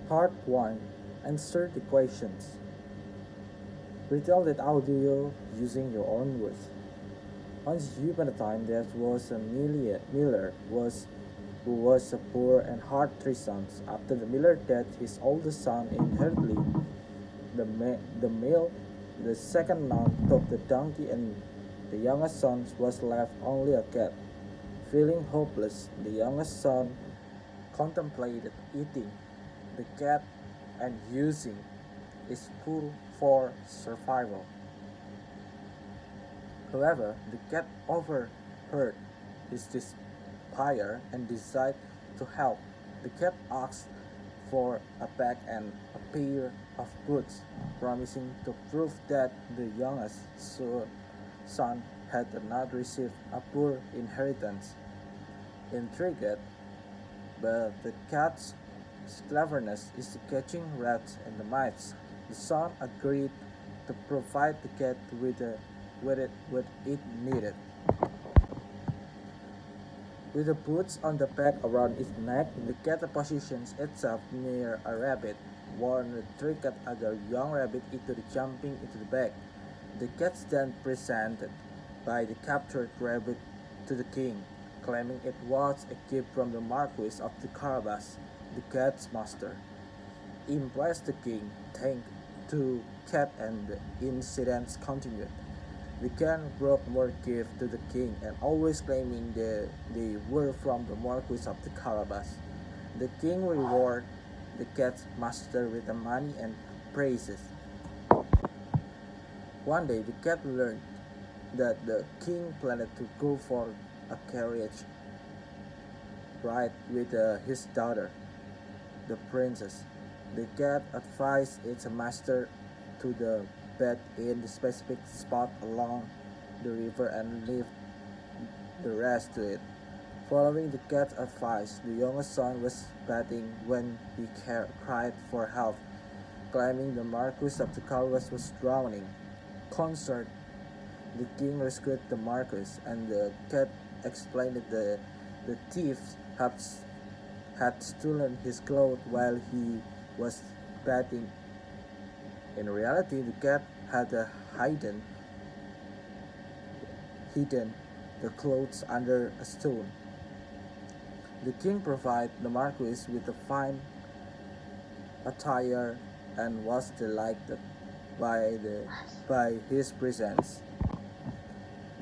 Part 1. Answer the questions. Retell that audio using your own words. Once upon a time there was a miller who was a poor and had three sons. After the miller died, his oldest son inherited the mill. The second son took the donkey, and the youngest son was left only a cat. Feeling hopeless, the youngest son contemplated eating the cat and using its food for survival. However, the cat overheard his desire and decided to help. The cat asked for a bag and a pair of boots, promising to prove that the youngest son had not received a poor inheritance. Intrigued, but the cat's cleverness is catching rats and mice. The son agreed to provide the cat with it needed. With the boots on the back around its neck, the cat positions itself near a rabbit. Warned tricked other young rabbit into jumping into the bag. The cat then presented by the captured rabbit to the king, claiming it was a gift from the Marquis of the Carabas, the cat's master. Impressed, the king thanked the cat and the incidents continued. The cat brought more gifts to the king and always claiming that they were from the Marquis of the Carabas. The king rewarded the cat's master with the money and praises. One day the cat learned that the king planned to go for a carriage ride with his daughter, the princess. The cat advised its master to the bed in the specific spot along the river and leave the rest to it. Following the cat's advice, the youngest son was bathing when he cried for help, claiming the Marquis of the Calvas was drowning. Concerned, the king rescued the Marquis, and the cat explained that the thieves had stolen his clothes while he was bathing. In reality, the cat had hidden the clothes under a stone. The king provided the Marquis with a fine attire and was delighted by his presence.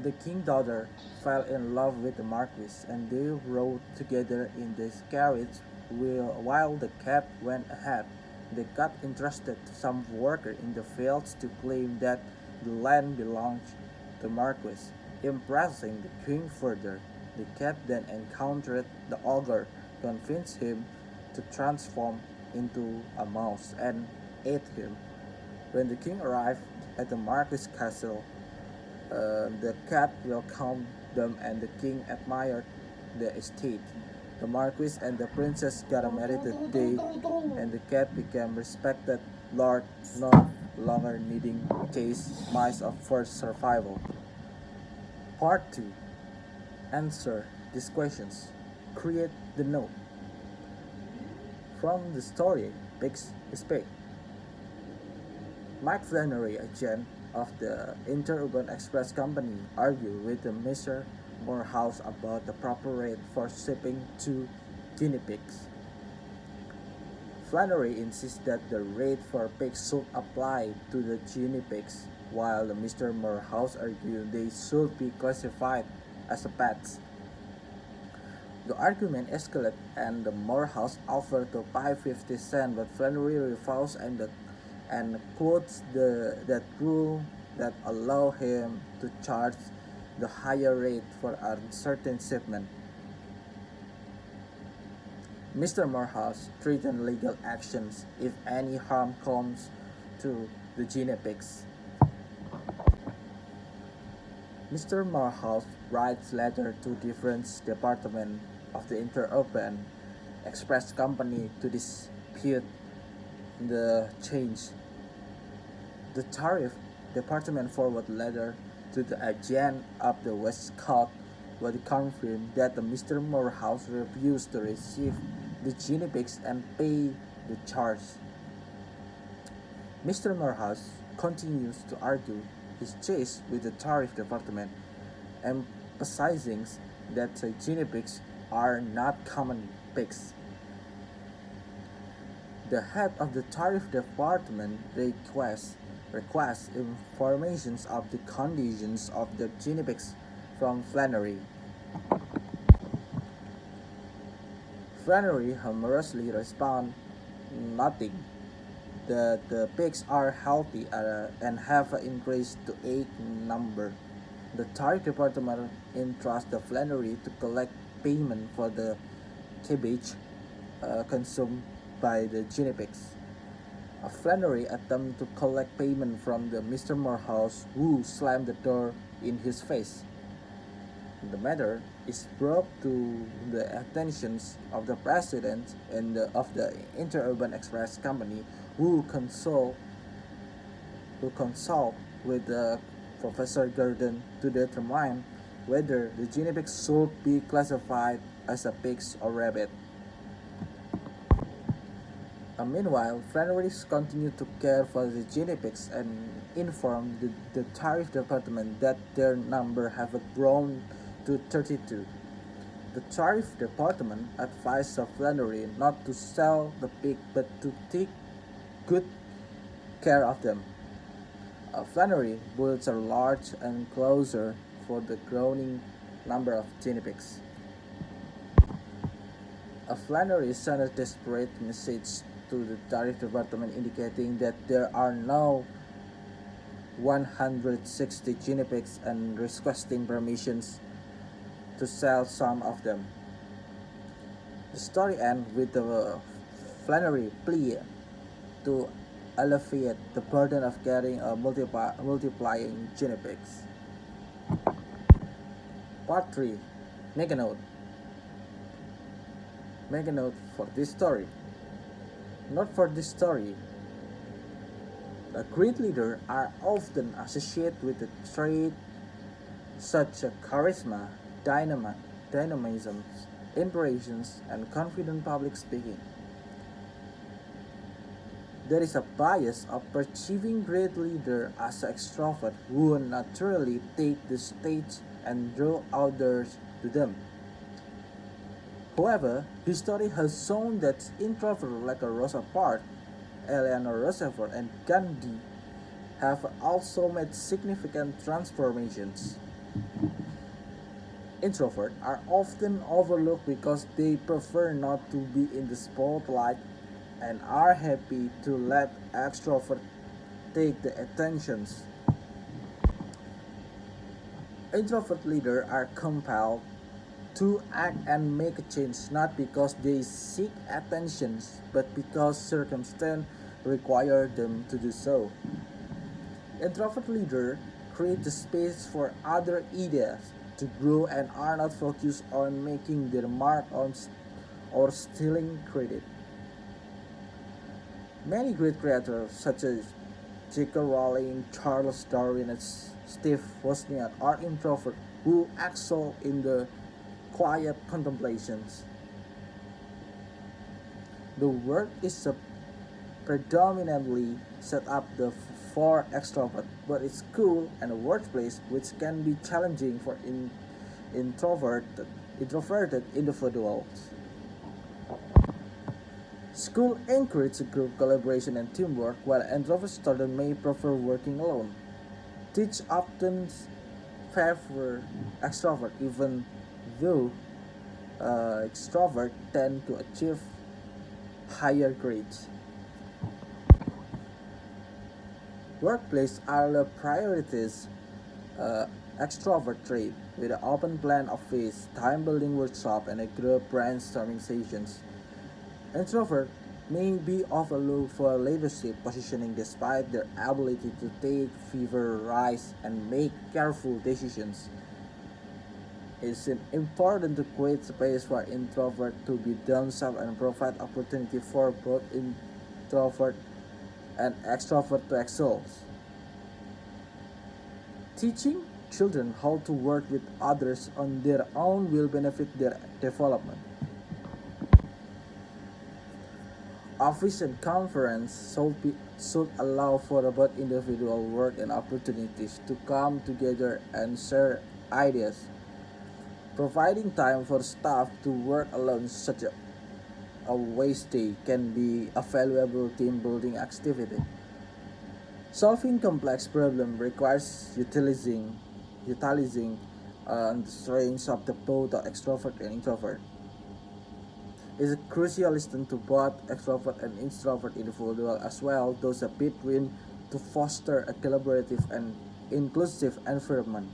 The king's daughter fell in love with the Marquis, and they rode together in the carriage while the cat went ahead. The cat entrusted some worker in the fields to claim that the land belonged to the Marquis, impressing the king further. The cat then encountered the ogre, convinced him to transform into a mouse, and ate him. When the king arrived at the Marquis' castle, the cat welcomed them and the king admired the estate. The Marquis and the princess got married that day, and the cat became respected lord, no longer needing chase mice for survival. Part 2. Answer these questions. Create the note. From the story, Pigs is Pig. Mike Flannery, agent of the Interurban Express Company, argued with Mr. Morehouse about the proper rate for shipping two guinea pigs. Flannery insists that the rate for pigs should apply to the guinea pigs, while Mr. Morehouse argued they should be classified as pets. The argument escalated and the Morehouse offered to pay 50 cents, but Flannery refused and quotes that rule that allow him to charge the higher rate for a certain shipment. Mr. Morehouse threatened legal actions if any harm comes to the guinea pigs. Mr. Morehouse writes letters to different departments of the Interurban Express Company to dispute the change. The tariff department forwarded letter to the agent of the West Coast was confirmed that Mr. Morehouse refused to receive the guinea pigs and pay the charge. Mr. Morehouse continues to argue his case with the tariff department, emphasizing that the guinea pigs are not common pigs. The head of the tariff department requests information of the conditions of the guinea pigs from Flannery. Flannery humorously responds, "Nothing. The pigs are healthy and have increased to 8 number." The tariff department entrusts the Flannery to collect payment for the cabbage consumed by the guinea pigs. A Flannery attempts to collect payment from the Mr. Morehouse, who slammed the door in his face. The matter is brought to the attentions of the president of the Interurban Express Company, who consult with Professor Gurdon to determine whether the guinea pig should be classified as a pig or rabbit. Meanwhile, Flannery's continue to care for the guinea pigs and inform the tariff department that their number have grown to 32. The tariff department advised Flannery not to sell the pig but to take good care of them. Flannery builds a large enclosure for the growing number of guinea pigs. Flannery sent a desperate message to the tariff department indicating that there are now 160 guinea pigs and requesting permissions to sell some of them. The story ends with the Flannery plea to alleviate the burden of carrying a multiplying guinea pigs. Part 3. Make a note. Make a note for this story. Not for this story. A great leader are often associated with a trait such as charisma, dynamism, inspirations, and confident public speaking. There is a bias of perceiving great leader as an extrovert who naturally take the stage and draw others to them. However, history has shown that introverts like Rosa Parks, Eleanor Roosevelt, and Gandhi have also made significant transformations. Introverts are often overlooked because they prefer not to be in the spotlight and are happy to let extroverts take the attentions. Introvert leaders are compelled to act and make a change not because they seek attention but because circumstances require them to do so. Introvert leaders create the space for other ideas to grow and are not focused on making their mark or stealing credit. Many great creators such as J.K. Rowling, Charles Darwin, and Steve Wozniak are introverts who excel in the quiet contemplations. The work is predominantly set up for extroverts, but it's cool and a workplace which can be challenging for introverted individuals. School encourages group collaboration and teamwork, while introvert students may prefer working alone. Teach often favor extrovert, even though extroverts tend to achieve higher grades. Workplace are the priorities extrovert trait with an open plan office, time building workshop, and a group brainstorming sessions. Introvert may be overlooked for leadership positioning despite their ability to take fever rise and make careful decisions. It's important to create space for introverts to be themselves and provide opportunity for both introvert and extrovert to excel. Teaching children how to work with others on their own will benefit their development. Office and conference should allow for both individual work and opportunities to come together and share ideas. Providing time for staff to work alone such a waste day can be a valuable team building activity. Solving complex problems requires utilizing the strengths of the both the extrovert and introvert. It's a crucial listen to both extrovert and introvert individual as well those are between to foster a collaborative and inclusive environment.